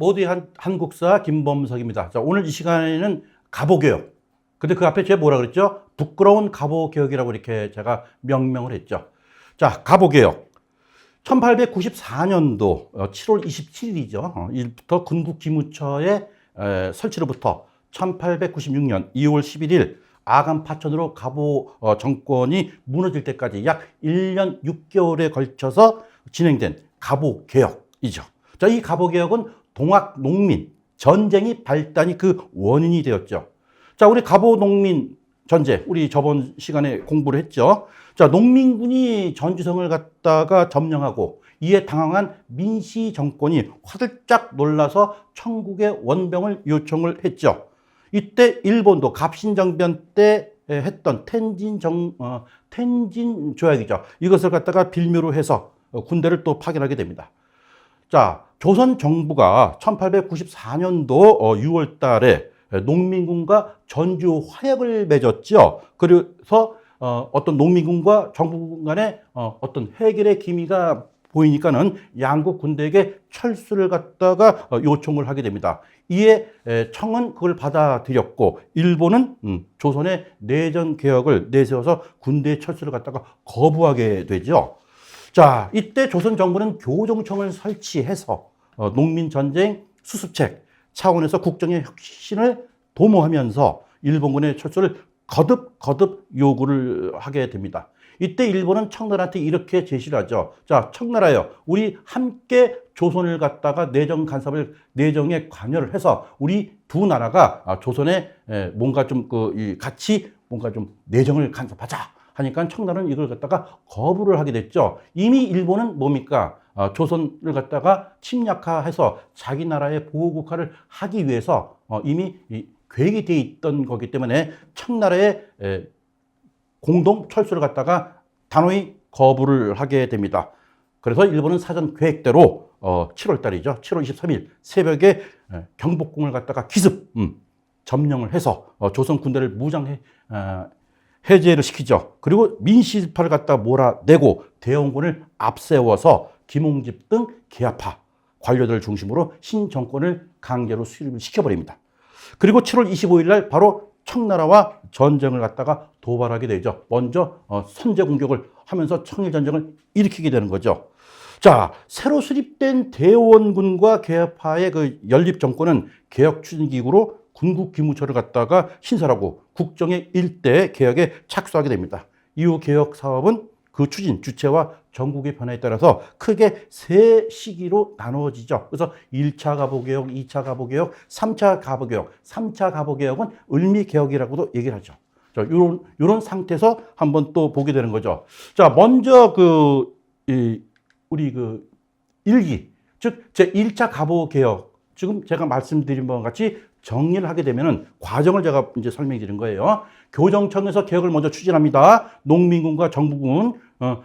모두의 한국사 김범석입니다. 자, 오늘 이 시간에는 갑오개혁. 근데 그 앞에 제가 뭐라 그랬죠? 부끄러운 갑오개혁이라고 이렇게 제가 명명을 했죠. 자, 갑오개혁. 1894년도 7월 27일이죠. 일부터 군국기무처의 설치로부터 1896년 2월 11일 아간 파천으로 갑오 정권이 무너질 때까지 약 1년 6개월에 걸쳐서 진행된 갑오개혁이죠. 자, 이 갑오개혁은 동학 농민 전쟁이 발단이 그 원인이 되었죠. 자, 우리 갑오 농민 전쟁, 우리 저번 시간에 공부를 했죠. 자, 농민군이 전주성을 갖다가 점령하고 이에 당황한 민씨 정권이 화들짝 놀라서 천국의 원병을 요청을 했죠. 이때 일본도 갑신정변 때 했던 텐진 조약이죠. 이것을 갖다가 빌미로 해서 군대를 또 파견하게 됩니다. 자, 조선 정부가 1894년도 6월 달에 농민군과 전주 화약을 맺었죠. 그래서 어떤 농민군과 정부 간에 어떤 해결의 기미가 보이니까는 양국 군대에게 철수를 갖다가 요청을 하게 됩니다. 이에 청은 그걸 받아들였고 일본은 조선의 내전 개혁을 내세워서 군대의 철수를 갖다가 거부하게 되죠. 자, 이때 조선 정부는 교정청을 설치해서 농민 전쟁 수습책 차원에서 국정의 혁신을 도모하면서 일본군의 철수를 거듭 요구를 하게 됩니다. 이때 일본은 청나라한테 이렇게 제시를 하죠. 자, 청나라요, 우리 함께 조선을 갖다가 내정 간섭을, 내정에 관여를 해서 우리 두 나라가 조선에 뭔가 좀 같이 뭔가 좀 내정을 간섭하자 하니까 청나라는 이걸 갖다가 거부를 하게 됐죠. 이미 일본은 뭡니까? 조선을 갖다가 침략해서 자기 나라의 보호국가를 하기 위해서 이미 계획이 돼 있던 거기 때문에 청나라의 공동 철수를 갖다가 단호히 거부를 하게 됩니다. 그래서 일본은 사전 계획대로 7월 달이죠. 7월 23일 새벽에 경복궁을 갖다가 기습 점령을 해서 조선 군대를 무장 해제를 시키죠. 그리고 민씨파를 갖다가 몰아내고 대원군을 앞세워서 김홍집 등 계야파 관료들을 중심으로 신정권을 강제로 수립을 시켜버립니다. 그리고 7월 25일 날 바로 청나라와 전쟁을 갖다가 도발하게 되죠. 먼저 선제 공격을 하면서 청일전쟁을 일으키게 되는 거죠. 자, 새로 수립된 대원군과 계야파의 그 연립정권은 개혁추진기구로 군국기무처를 갖다가 신설하고 국정의 일대 개혁에 착수하게 됩니다. 이후 개혁 사업은 그 추진, 주체와 전국의 변화에 따라서 크게 세 시기로 나누어지죠. 그래서 1차 갑오개혁, 2차 갑오개혁, 3차 갑오개혁. 3차 갑오개혁은 을미개혁이라고도 얘기를 하죠. 자, 요런 상태에서 한번 또 보게 되는 거죠. 자, 먼저 우리 일기, 즉, 제 1차 갑오개혁, 지금 제가 말씀드린 바와 같이 정리를 하게 되면은 과정을 제가 이제 설명해 드린 거예요. 교정청에서 개혁을 먼저 추진합니다. 농민군과 정부군,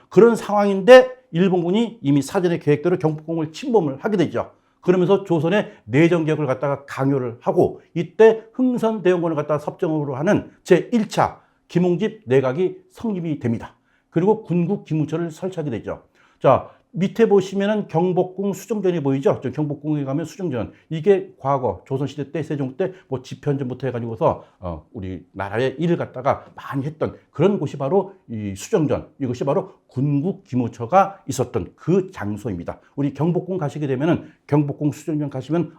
그런 상황인데 일본군이 이미 사전에 계획대로 경복궁을 침범을 하게 되죠. 그러면서 조선의 내정 개혁을 갖다가 강요를 하고 이때 흥선대원군을 갖다가 섭정으로 하는 제1차 김홍집 내각이 성립이 됩니다. 그리고 군국기무처를 설치하게 되죠. 자, 밑에 보시면은 경복궁 수정전이 보이죠? 경복궁에 가면 수정전. 이게 과거 조선시대 때, 세종 때 뭐 집현전부터 해가지고서 우리 나라의 일을 갖다가 많이 했던 그런 곳이 바로 이 수정전. 이것이 바로 군국기무처가 있었던 그 장소입니다. 우리 경복궁 가시게 되면은 경복궁 수정전 가시면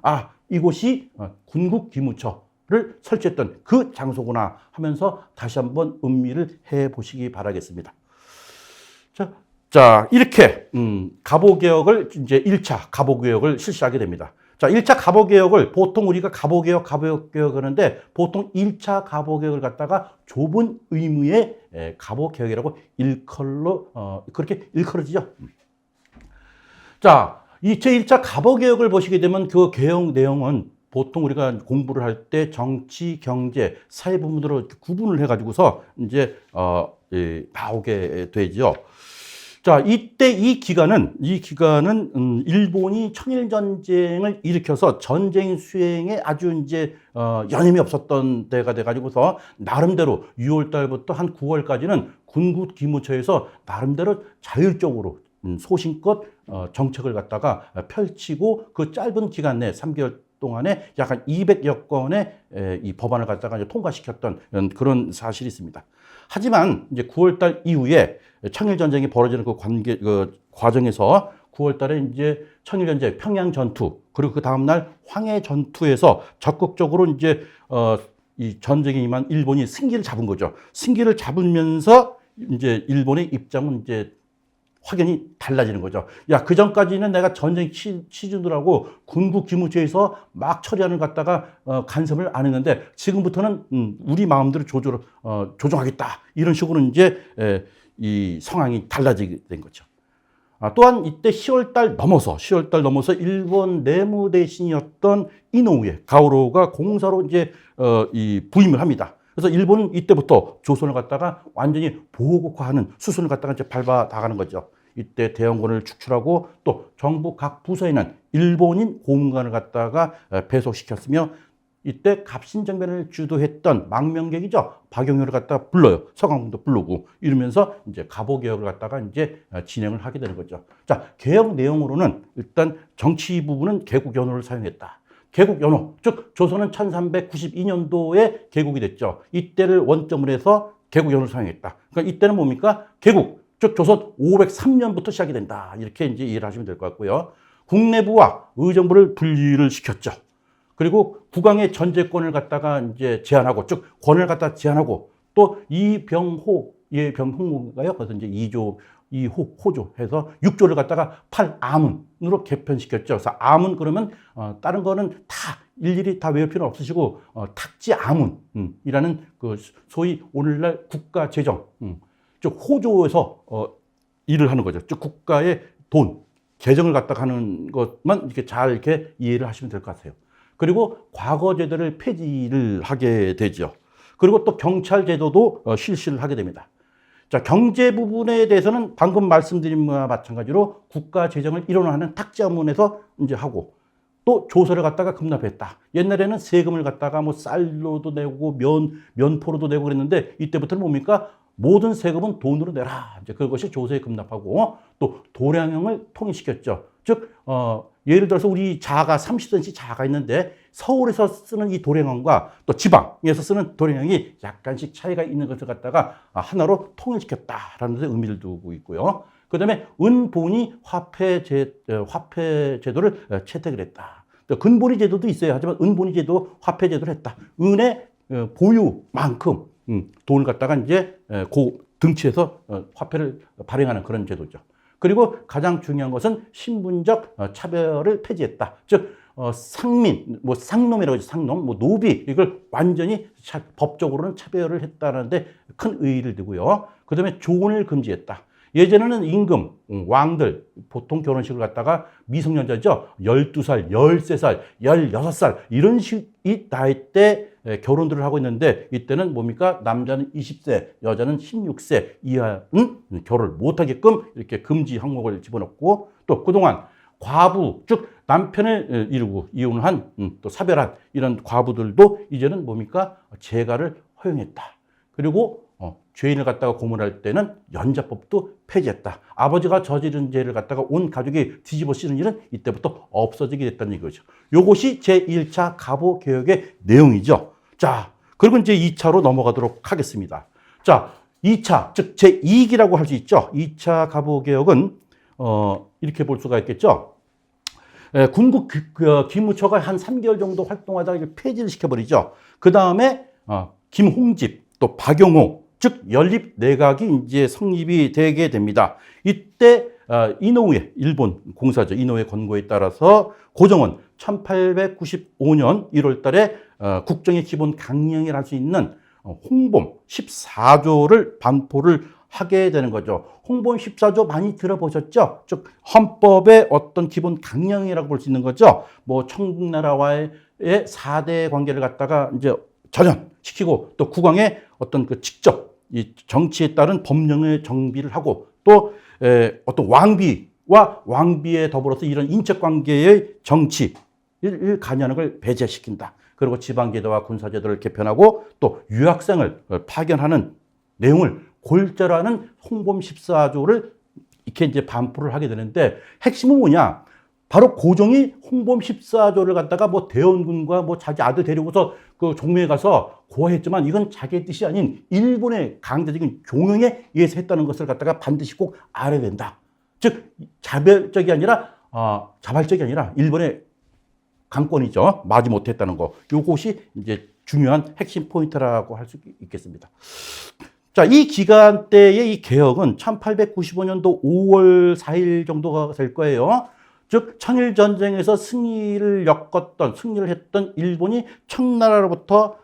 이곳이 군국기무처를 설치했던 그 장소구나 하면서 다시 한번 음미를 해 보시기 바라겠습니다. 자, 이렇게 갑오개혁을 이제 1차 갑오개혁을 실시하게 됩니다. 자, 1차 갑오개혁을 보통 우리가 갑오개혁 하는데 보통 1차 갑오개혁을 갖다가 좁은 의미의 갑오개혁이라고 그렇게 일컬어지죠. 자, 이 제1차 갑오개혁을 보시게 되면 그 개혁 내용은 보통 우리가 공부를 할 때 정치, 경제, 사회 부분으로 구분을 해가지고서 이제 나오게 되죠. 자, 이때 이 기간은 일본이 청일전쟁을 일으켜서 전쟁 수행에 아주 이제 여념이 없었던 때가 돼가지고서 나름대로 6월 달부터 한 9월까지는 군국기무처에서 나름대로 자율적으로 소신껏 정책을 갖다가 펼치고 그 짧은 기간 내 3개월 동안에 약 한 200여 건의 이 법안을 갖다가 이제 통과시켰던 그런 사실이 있습니다. 하지만 이제 9월 달 이후에 청일 전쟁이 벌어지는 그 과정에서 9월 달에 이제 청일 전쟁, 평양 전투, 그리고 그 다음 날 황해 전투에서 적극적으로 이제 이 전쟁에 임한 일본이 승기를 잡은 거죠. 승기를 잡으면서 이제 일본의 입장은 이제 확연히 달라지는 거죠. 야, 그 전까지는 내가 전쟁 치르느라고 군국 기무처에서 막 처리하는 것 갖다가 간섭을 안 했는데 지금부터는 우리 마음대로 조정하겠다. 이런 식으로 이제 이 상황이 달라지게 된 거죠. 또한 이때 10월 달 넘어서 일본 내무대신이었던 이노우에 가오로가 공사로 이제 이 부임을 합니다. 그래서 일본은 이때부터 조선을 갖다가 완전히 보호국화하는 수순을 갖다가 이제 밟아 나가는 거죠. 이때 대원군을 축출하고 또 정부 각 부서에는 일본인 고문관을 갖다가 배속시켰으며 이때 갑신정변을 주도했던 망명객이죠. 박용효를 갖다가 불러요. 서강문도 부르고 이러면서 이제 갑오개혁을 갖다가 이제 진행을 하게 되는 거죠. 자, 개혁 내용으로는 일단 정치 부분은 개국연호를 사용했다. 개국연호, 즉 조선은 1392년도에 개국이 됐죠. 이때를 원점으로 해서 개국연호를 사용했다. 그러니까 이때는 뭡니까? 개국, 즉 조선 503년부터 시작이 된다. 이렇게 이제 이해를 하시면 될 것 같고요. 국내부와 의정부를 분리를 시켰죠. 그리고 국왕의 전제권을 갖다가 이제 제한하고, 즉 권을 갖다 제한하고, 또 이병호인가요? 그래서 이제 2조, 2호조 해서 6조를 갖다가 8아문으로 개편시켰죠. 그래서 아문 그러면 다른 거는 다 일일이 다 외울 필요는 없으시고 탁지아문이라는 그 소위 오늘날 국가 재정, 즉 호조에서 일을 하는 거죠. 즉 국가의 돈, 재정을 갖다가 하는 것만 이렇게 잘 이렇게 이해를 하시면 될 것 같아요. 그리고 과거제도를 폐지를 하게 되죠. 그리고 또 경찰제도도 실시를 하게 됩니다. 자, 경제 부분에 대해서는 방금 말씀드린 바와 마찬가지로 국가 재정을 일원화하는 탁지아문에서 이제 하고 또 조서를 갖다가 급납했다. 옛날에는 세금을 갖다가 뭐 쌀로도 내고 면포로도 내고 그랬는데 이때부터는 뭡니까? 모든 세금은 돈으로 내라. 이제 그것이 조서에 급납하고 또 도량형을 통일시켰죠. 즉, 예를 들어서 우리 자가 30cm 자가 있는데 서울에서 쓰는 이 도량형과 또 지방에서 쓰는 도량형이 약간씩 차이가 있는 것을 갖다가 하나로 통일시켰다라는 데 의미를 두고 있고요. 그 다음에 은본위 화폐 제도를 채택을 했다. 근본위 제도도 있어야 하지만 은본위 제도 화폐 제도를 했다. 은의 보유만큼 돈을 갖다가 이제 등치에서 화폐를 발행하는 그런 제도죠. 그리고 가장 중요한 것은 신분적 차별을 폐지했다. 즉 상민, 뭐 상놈이라고 하죠. 상놈, 뭐 노비 이걸 완전히 법적으로는 차별을 했다는데 큰 의의를 두고요. 그다음에 조혼을 금지했다. 예전에는 임금, 왕들 보통 결혼식을 갖다가 미성년자죠. 12살, 13살, 16살 이런 이 나이 때 결혼들을 하고 있는데 이때는 뭡니까? 남자는 20세, 여자는 16세 이하는 결혼을 못하게끔 이렇게 금지 항목을 집어넣고 또 그동안 과부, 즉 남편을 이루고 이혼한 또 사별한 이런 과부들도 이제는 뭡니까? 재가를 허용했다. 그리고 죄인을 갖다가 고문할 때는 연자법도 폐지했다. 아버지가 저지른 죄를 갖다가 온 가족이 뒤집어 씌는 일은 이때부터 없어지게 됐다는 얘기죠. 이것이 제1차 갑오개혁의 내용이죠. 자, 그리고 이제 2차로 넘어가도록 하겠습니다. 자, 2차, 즉 제2기라고 할 수 있죠. 2차 갑오개혁은 이렇게 볼 수가 있겠죠. 군국 기무처가 한 3개월 정도 활동하다가 이걸 폐지를 시켜버리죠. 그 다음에 김홍집, 또 박용호, 즉 연립 내각이 이제 성립이 되게 됩니다. 이때 이노우에 일본 공사죠. 이노우의 권고에 따라서 고정은 1895년 1월 달에 국정의 기본 강령이라 할 수 있는 홍범 14조를 반포를 하게 되는 거죠. 홍범 14조 많이 들어보셨죠? 즉 헌법의 어떤 기본 강령이라고 볼 수 있는 거죠. 뭐 청나라와의 4대 관계를 갖다가 이제 전환시키고 또 국왕의 어떤 그 직접 이 정치에 따른 법령의 정비를 하고 또 어떤 왕비와 왕비에 더불어서 이런 인척관계의 정치를 관여하는 걸 배제시킨다. 그리고 지방제도와 군사제도를 개편하고 또 유학생을 파견하는 내용을 골자라는 홍범 14조를 이렇게 이제 반포를 하게 되는데 핵심은 뭐냐? 바로 고종이 홍범 14조를 갖다가 뭐 대원군과 뭐 자기 아들 데리고서 그 종묘에 가서 고하했지만 이건 자기의 뜻이 아닌 일본의 강제적인 종용에 의해서 했다는 것을 갖다가 반드시 꼭 알아야 된다. 즉 자발적이 아니라 일본의 강권이죠. 마지못했다는 거. 요것이 이제 중요한 핵심 포인트라고 할 수 있겠습니다. 자, 이 기간대의 이 개혁은 1895년도 5월 4일 정도가 될 거예요. 즉 청일전쟁에서 승리를 했던 일본이 청나라로부터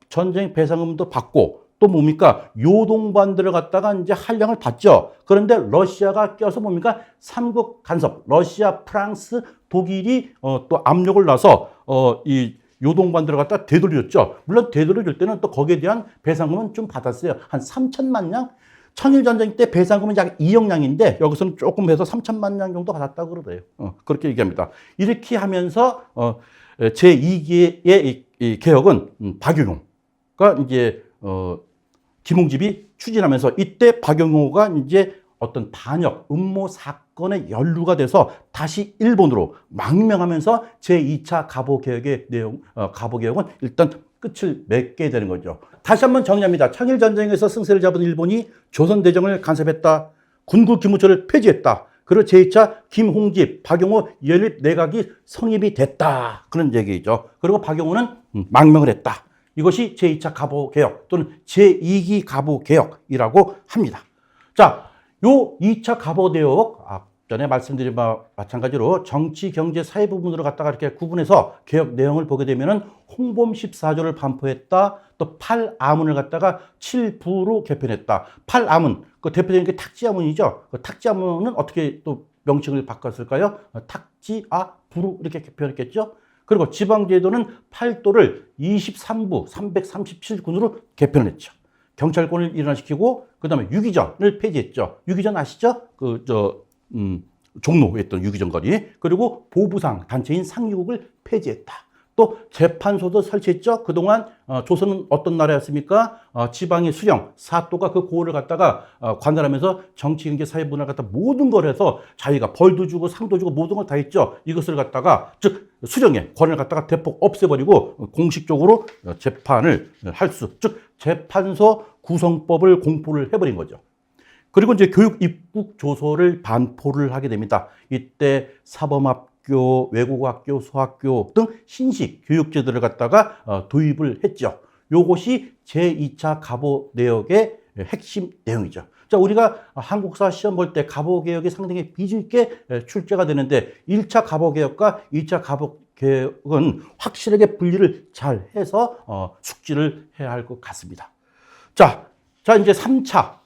전쟁 배상금도 받고 또 뭡니까? 요동반들을 갖다가 이제 한량을 받죠. 그런데 러시아가 껴서 뭡니까? 삼국 간섭, 러시아, 프랑스, 독일이 또 압력을 놔서 이 요동반들을 갖다 되돌렸죠. 물론 되돌려줄 때는 또 거기에 대한 배상금은 좀 받았어요. 한 3천만 량? 청일전쟁 때 배상금은 약 2억 량인데 여기서는 조금 해서 3천만 량 정도 받았다고 그러대요. 그렇게 얘기합니다. 이렇게 하면서 제2기의 이 개혁은 박영호가 이제 김홍집이 추진하면서 이때 박영호가 이제 어떤 반역, 음모 사건에 연루가 돼서 다시 일본으로 망명하면서 제2차 갑오개혁의 갑오개혁은 일단 끝을 맺게 되는 거죠. 다시 한번 정리합니다. 청일전쟁에서 승세를 잡은 일본이 조선대정을 간섭했다. 군구 기무처를 폐지했다. 그리고 제2차 김홍집, 박영호 연립 내각이 성립이 됐다. 그런 얘기죠. 그리고 박영호는 망명을 했다. 이것이 제2차 갑오개혁 또는 제2기 갑오개혁이라고 합니다. 자, 요 2차 갑오개혁, 전에 말씀드린 바와 마찬가지로 정치, 경제, 사회 부분으로 갖다가 이렇게 구분해서 개혁 내용을 보게 되면은 홍범 14조를 반포했다. 또 8아문을 갖다가 7부로 개편했다. 8아문, 그 대표적인 게 탁지아문이죠. 그 탁지아문은 어떻게 또 명칭을 바꿨을까요? 탁지아부로 이렇게 개편했겠죠. 그리고 지방제도는 8도를 23부 337군으로 개편했죠. 경찰권을 일원화시키고 그다음에 유기전을 폐지했죠. 유기전 아시죠? 종로했던 유기전거리. 그리고 보부상 단체인 상유국을 폐지했다. 또 재판소도 설치했죠. 그동안 조선은 어떤 나라였습니까? 지방의 수령, 사또가 그 고을을 갖다가 관할하면서 정치, 경제, 사회 문화를 갖다 모든 걸 해서 자기가 벌도 주고 상도 주고 모든 걸 다 했죠. 이것을 갖다가 즉 수령의 권한을 갖다가 대폭 없애버리고 공식적으로 재판을 할 수, 즉 재판소 구성법을 공포를 해버린 거죠. 그리고 이제 교육 입국 조서를 반포를 하게 됩니다. 이때 사범학교, 외국어학교, 소학교 등 신식 교육제도를 갖다가 도입을 했죠. 요것이 제2차 갑오개혁의 핵심 내용이죠. 자, 우리가 한국사 시험 볼 때 갑오개혁이 상당히 비중 있게 출제가 되는데 1차 갑오개혁과 2차 갑오개혁은 확실하게 분리를 잘 해서 숙지를 해야 할 것 같습니다. 자, 이제 3차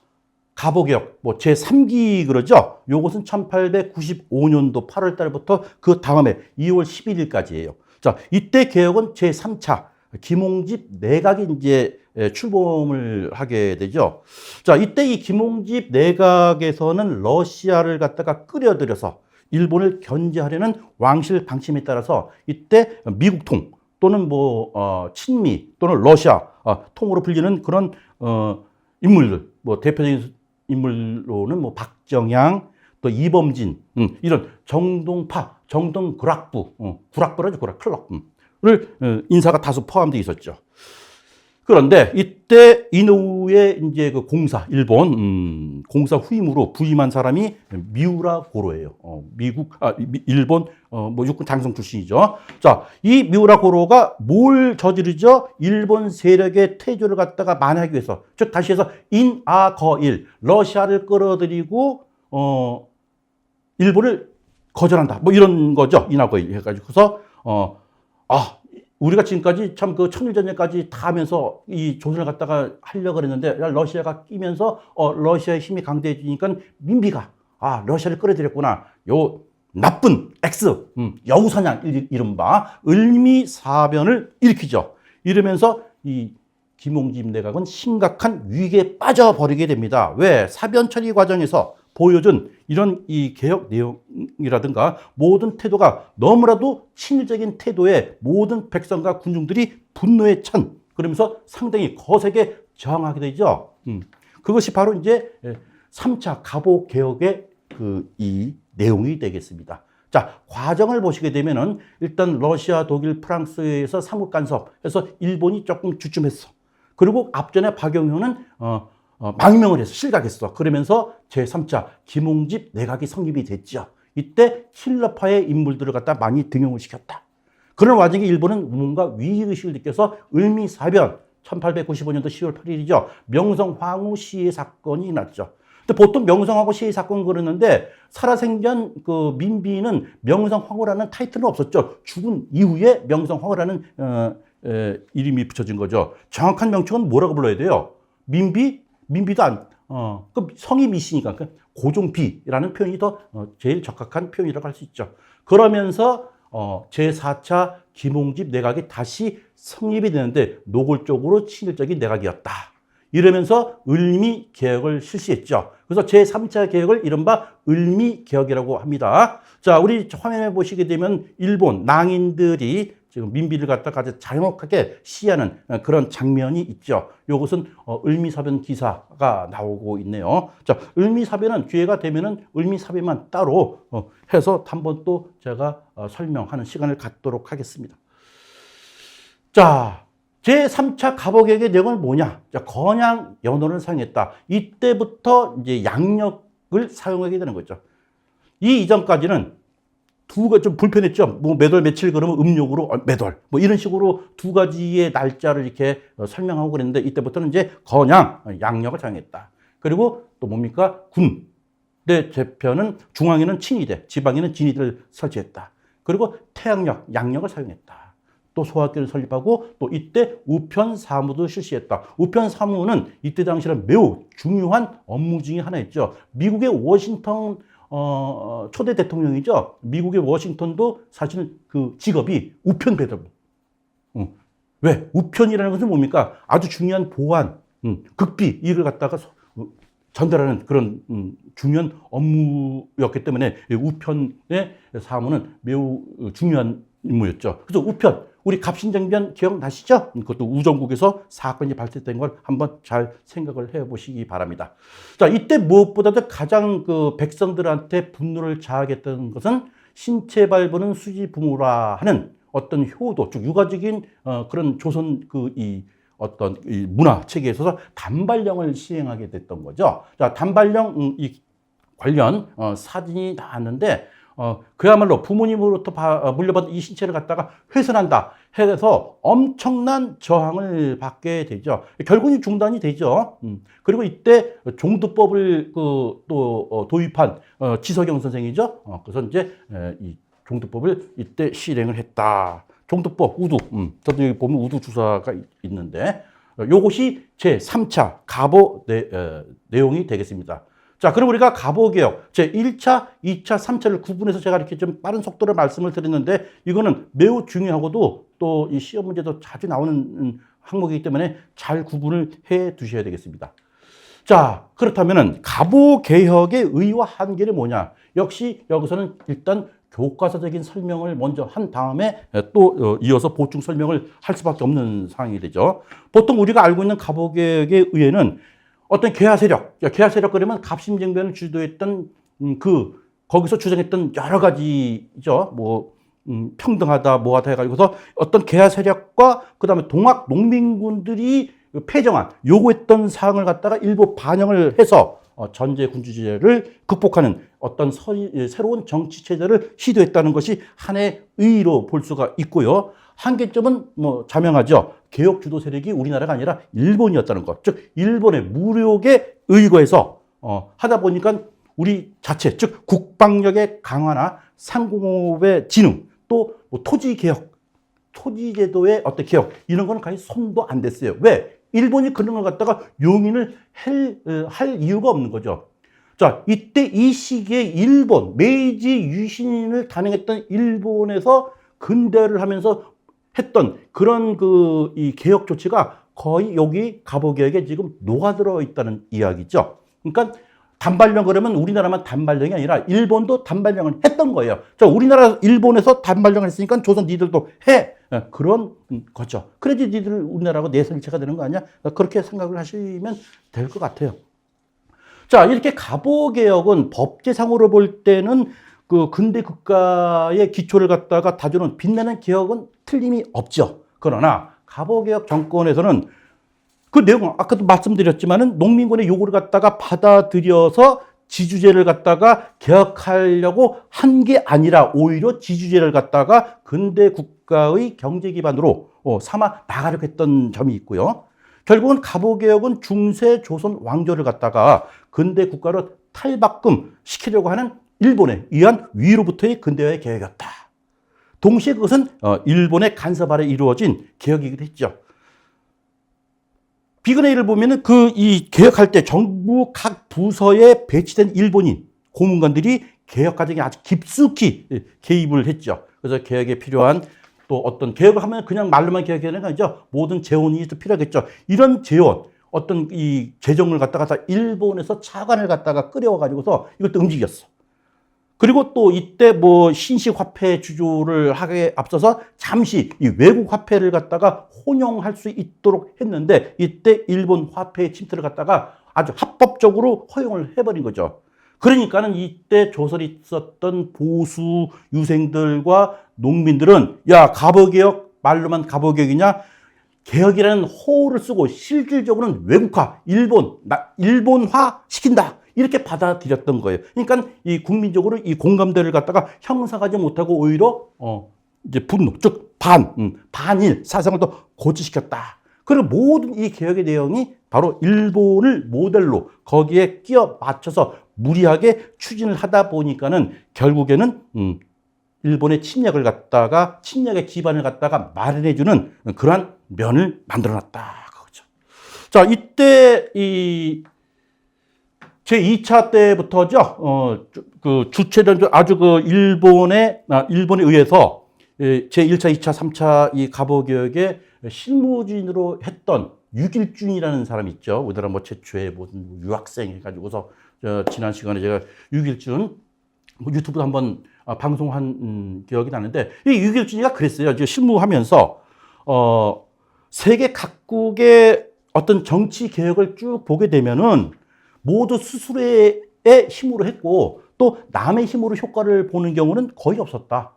갑오개혁, 뭐 제3기 그러죠? 요것은 1895년도 8월 달부터 그 다음에 2월 11일까지예요. 자, 이때 개혁은 제3차 김홍집 내각이 이제 출범을 하게 되죠. 자, 이때 이 김홍집 내각에서는 러시아를 갖다가 끌어들여서 일본을 견제하려는 왕실 방침에 따라서 이때 미국통 또는 친미 또는 러시아 통으로 불리는 그런 인물들, 뭐 대표적인 인물로는 뭐 박정양, 또 이범진, 이런 정동파, 정동구락부, 구락부라죠, 클럽을 인사가 다수 포함되어 있었죠. 그런데 이때 이노우의 이제 그 일본 공사 후임으로 부임한 사람이 미우라 고로예요. 일본 육군 장성 출신이죠. 자, 이 미우라 고로가 뭘 저지르죠? 일본 세력의 태조를 갖다가 만회하기 위해서, 즉 다시 해서 인아거일, 러시아를 끌어들이고 일본을 거절한다. 뭐 이런 거죠. 인아거일 해가지고서 우리가 지금까지 참 그 청일전쟁까지 다 하면서 이 조선을 갖다가 하려고 그랬는데 러시아가 끼면서 러시아의 힘이 강대해지니까 민비가 러시아를 끌어들였구나. 요 나쁜 X 여우사냥 이른바 을미사변을 일으키죠. 이러면서 이 김홍집 내각은 심각한 위기에 빠져버리게 됩니다. 왜? 사변 처리 과정에서 보여준 이런 이 개혁 내용이라든가 모든 태도가 너무나도 친일적인 태도에 모든 백성과 군중들이 분노에 찬, 그러면서 상당히 거세게 저항하게 되죠. 그것이 바로 이제 3차 갑오개혁의 이 내용이 되겠습니다. 자, 과정을 보시게 되면은 일단 러시아, 독일, 프랑스에서 삼국 간섭해서 일본이 조금 주춤했어. 그리고 앞전에 박영효는 망명을 해서 실각했어. 그러면서 제3차 김홍집 내각이 성립이 됐죠. 이때 힐러파의 인물들을 갖다 많이 등용을 시켰다. 그런 와중에 일본은 뭔가 위기의식을 느껴서 을미사변 1895년도 10월 8일이죠. 명성황후 시해 사건이 났죠. 근데 보통 명성황후 시해 사건 그러는데 살아생전 그 민비는 명성황후라는 타이틀은 없었죠. 죽은 이후에 명성황후라는 이름이 붙여진 거죠. 정확한 명칭은 뭐라고 불러야 돼요? 민비도 그 성이 미씨니까 고종비라는 표현이 더 제일 적합한 표현이라고 할 수 있죠. 그러면서 제4차 김홍집 내각이 다시 성립이 되는데 노골적으로 친일적인 내각이었다. 이러면서 을미 개혁을 실시했죠. 그래서 제3차 개혁을 이른바 을미 개혁이라고 합니다. 자, 우리 화면에 보시게 되면 일본 낭인들이 지금 민비를 갖다가 아주 잔혹하게 시하는 그런 장면이 있죠. 이것은 을미사변 기사가 나오고 있네요. 자, 을미사변은 기회가 되면은 을미사변만 따로 해서 한번 또 제가 설명하는 시간을 갖도록 하겠습니다. 자, 제3차 갑오개혁의 내용은 뭐냐? 자, 건양 연호를 사용했다. 이때부터 이제 양력을 사용하게 되는 거죠. 이 이전까지는 두 가지 좀 불편했죠. 뭐 몇 월 며칠 그러면 음력으로 몇 월 뭐 이런 식으로 두 가지의 날짜를 이렇게 설명하고 그랬는데 이때부터는 이제 건양 양력을 사용했다. 그리고 또 뭡니까? 군대 재편은 중앙에는 친위대, 지방에는 진위대를 설치했다. 그리고 태양력, 양력을 사용했다. 또 소학교를 설립하고 또 이때 우편 사무도 실시했다. 우편 사무는 이때 당시에는 매우 중요한 업무 중에 하나였죠. 미국의 워싱턴 초대 대통령이죠. 미국의 워싱턴도 사실은 그 직업이 우편 배달부. 왜? 우편이라는 것은 뭡니까? 아주 중요한 보안, 극비, 이를 갖다가 전달하는 그런 중요한 업무였기 때문에 우편의 사무는 매우 중요한 임무였죠. 그래서 우편, 우리 갑신정변 기억나시죠? 그것도 우정국에서 사건이 발생된 걸 한번 잘 생각을 해보시기 바랍니다. 자, 이때 무엇보다도 가장 그 백성들한테 분노를 자아했던 것은 신체 발부는 수지 부모라 하는 어떤 효도, 즉 유가적인 그런 조선 어떤 이 문화 체계에 있어서 단발령을 시행하게 됐던 거죠. 자, 단발령 이 관련 사진이 나왔는데 그야말로 부모님으로부터 물려받은 이 신체를 갖다가 훼손한다 해서 엄청난 저항을 받게 되죠. 결국은 중단이 되죠. 그리고 이때 종두법을 또 도입한 지석영 선생이죠. 그래서 이제 이 종두법을 이때 실행을 했다. 종두법, 우두. 저도 여기 보면 우두 주사가 있는데 요것이 제3차 갑오 내용이 되겠습니다. 자, 그럼 우리가 갑오개혁, 제1차, 2차, 3차를 구분해서 제가 이렇게 좀 빠른 속도로 말씀을 드렸는데 이거는 매우 중요하고도 또 이 시험 문제도 자주 나오는 항목이기 때문에 잘 구분을 해 두셔야 되겠습니다. 자, 그렇다면은 갑오개혁의 의의와 한계는 뭐냐? 역시 여기서는 일단 교과서적인 설명을 먼저 한 다음에 또 이어서 보충 설명을 할 수밖에 없는 상황이 되죠. 보통 우리가 알고 있는 갑오개혁의 의의는 어떤 개화 세력 그러면 갑신정변을 주도했던 거기서 주장했던 여러 가지죠. 뭐 평등하다 뭐하다 해가지고서 어떤 개화 세력과 그다음에 동학 농민군들이 폐정한 요구했던 사항을 갖다가 일부 반영을 해서 전제 군주제를 극복하는 어떤 새로운 정치 체제를 시도했다는 것이 하나의 의의로 볼 수가 있고요. 한계점은 뭐 자명하죠. 개혁 주도 세력이 우리나라가 아니라 일본이었다는 것. 즉 일본의 무력에 의거해서 하다 보니까 우리 자체 즉 국방력의 강화나 상공업의 진흥 또 뭐 토지 개혁, 토지 제도의 어떤 개혁 이런 거는 거의 손도 안 댔어요. 왜? 일본이 그런 걸 갖다가 용인을 할 이유가 없는 거죠. 자, 이때 이 시기에 일본 메이지 유신을 단행했던 일본에서 근대를 하면서 했던 그런 이 개혁 조치가 거의 여기 갑오개혁에 지금 녹아들어 있다는 이야기죠. 그러니까 단발령 그러면 우리나라만 단발령이 아니라 일본도 단발령을 했던 거예요. 자, 우리나라 일본에서 단발령을 했으니까 조선 니들도 해. 그런 거죠. 그래야지 니들 우리나라하고 내설체가 되는 거 아니야? 그렇게 생각을 하시면 될 것 같아요. 자, 이렇게 갑오개혁은 법제상으로 볼 때는 그 근대 국가의 기초를 갖다가 다주는 빛나는 개혁은 틀림이 없죠. 그러나 갑오개혁 정권에서는 그 내용 아까도 말씀드렸지만은 농민군의 요구를 갖다가 받아들여서 지주제를 갖다가 개혁하려고 한 게 아니라 오히려 지주제를 갖다가 근대 국가의 경제 기반으로 삼아 나가려고 했던 점이 있고요. 결국은 갑오개혁은 중세 조선 왕조를 갖다가 근대 국가로 탈바꿈 시키려고 하는 일본에 의한 위로부터의 근대화의 개혁이었다. 동시에 그것은 일본의 간섭 아래 이루어진 개혁이기도 했죠. 비근의 예를 보면은 이 개혁할 때 정부 각 부서에 배치된 일본인 고문관들이 개혁 과정에 아주 깊숙이 개입을 했죠. 그래서 개혁에 필요한 또 어떤 개혁을 하면 그냥 말로만 개혁하는 게 아니죠. 모든 재원이 또 필요하겠죠. 이런 재원, 어떤 이 재정을 갖다가 다 일본에서 차관을 갖다가 끌어와가지고서 이것도 움직였어. 그리고 또 이때 뭐 신식 화폐 주조를 하기에 앞서서 잠시 이 외국 화폐를 갖다가 혼용할 수 있도록 했는데 이때 일본 화폐의 침투를 갖다가 아주 합법적으로 허용을 해버린 거죠. 그러니까는 이때 조선에 있었던 보수 유생들과 농민들은 야, 갑오개혁 말로만 갑오개혁이냐? 개혁이라는 호를 쓰고 실질적으로는 외국화, 일본화 시킨다. 이렇게 받아들였던 거예요. 그러니까 이 국민적으로 이 공감대를 갖다가 형성하지 못하고 오히려 이제 분노, 즉 반일 사상을 또 고취시켰다. 그리고 모든 이 개혁의 내용이 바로 일본을 모델로 거기에 끼워 맞춰서 무리하게 추진을 하다 보니까는 결국에는 일본의 침략의 기반을 갖다가 마련해주는 그러한 면을 만들어놨다. 그거죠. 자, 이때 제2차 때부터죠. 그 주체된 아주 그 일본에 의해서 제1차, 2차, 3차 이 갑오개혁의 실무진으로 했던 유길준이라는 사람이 있죠. 우리나라 뭐 최초의 무슨 유학생 해가지고서 지난 시간에 제가 유길준 유튜브도 한번 방송한 기억이 나는데 이 유길준이가 그랬어요. 이제 실무하면서 세계 각국의 어떤 정치 개혁을 쭉 보게 되면은 모두 스스로의 힘으로 했고 또 남의 힘으로 효과를 보는 경우는 거의 없었다.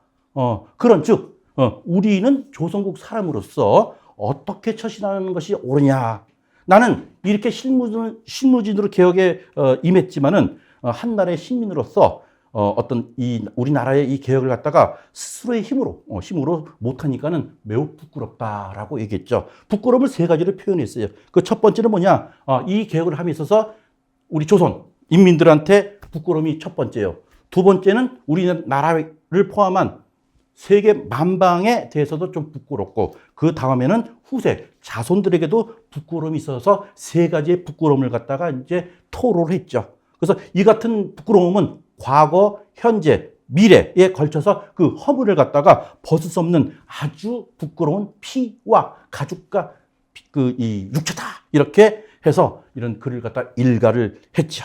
그런 즉 우리는 조선국 사람으로서 어떻게 처신하는 것이 옳으냐. 나는 이렇게 실무진으로 개혁에 임했지만은 한 나라의 시민으로서 어떤 우리나라의 이 개혁을 갖다가 스스로의 힘으로 못하니까는 매우 부끄럽다라고 얘기했죠. 부끄러움을 세 가지로 표현했어요. 그 첫 번째는 뭐냐? 이 개혁을 함에 있어서 우리 조선 인민들한테 부끄러움이 첫 번째예요. 두 번째는 우리나라를 포함한 세계 만방에 대해서도 좀 부끄럽고 그 다음에는 후세 자손들에게도 부끄러움이 있어서 세 가지의 부끄러움을 갖다가 이제 토로를 했죠. 그래서 이 같은 부끄러움은 과거, 현재, 미래에 걸쳐서 그 허물을 갖다가 벗을 수 없는 아주 부끄러운 피와 가죽과 이 육체다. 이렇게 해서 이런 글을 갖다 일가를 했죠.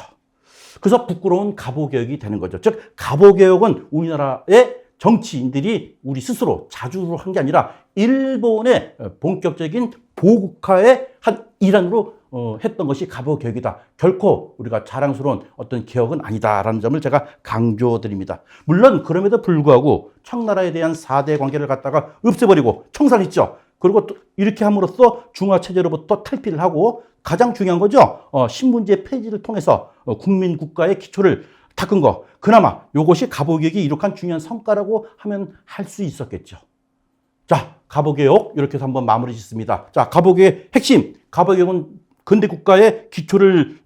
그래서 부끄러운 갑오개혁이 되는 거죠. 즉 갑오개혁은 우리나라의 정치인들이 우리 스스로 자주로 한 게 아니라 일본의 본격적인 보국화의 한 일환으로 했던 것이 갑오개혁이다. 결코 우리가 자랑스러운 어떤 개혁은 아니다라는 점을 제가 강조드립니다. 물론 그럼에도 불구하고 청나라에 대한 4대 관계를 갖다가 없애버리고 청산했죠. 그리고 또 이렇게 함으로써 중화체제로부터 탈피를 하고 가장 중요한 거죠. 신분제 폐지를 통해서 국민 국가의 기초를 닦은 거. 그나마 이것이 갑오개혁이 이룩한 중요한 성과라고 하면 할 수 있었겠죠. 자, 갑오개혁 이렇게 해서 한번 마무리 짓습니다. 자, 갑오개혁의 핵심. 갑오개혁은 근대 국가의 기초를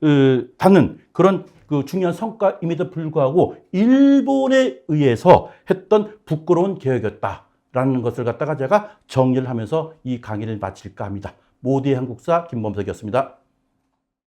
닦는 그런 그 중요한 성과임에도 불구하고 일본에 의해서 했던 부끄러운 개혁이었다라는 것을 갖다가 제가 정리를 하면서 이 강의를 마칠까 합니다. 모두의 한국사 김범석이었습니다.